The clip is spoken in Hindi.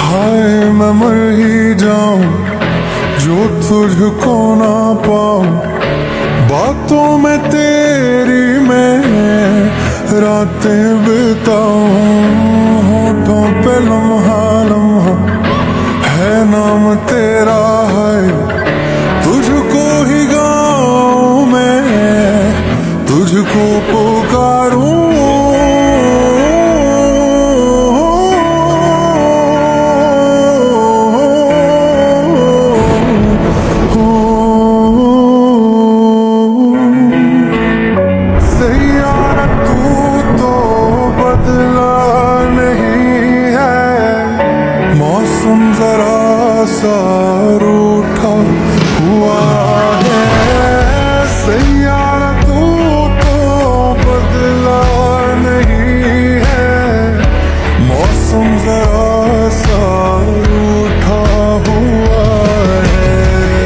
हाय मैं मर ही जाऊं जो तुझको ना पाऊं, बातों में तेरी मैं रातें बिताऊं। होठों पे लम्हा लम्हा है नाम तेरा, है तुझको ही गाऊं मैं, तुझको पुकारूं। सैयारा तू तो बदला नहीं है, मौसम जरा सा रूठा हुआ है। सैयारा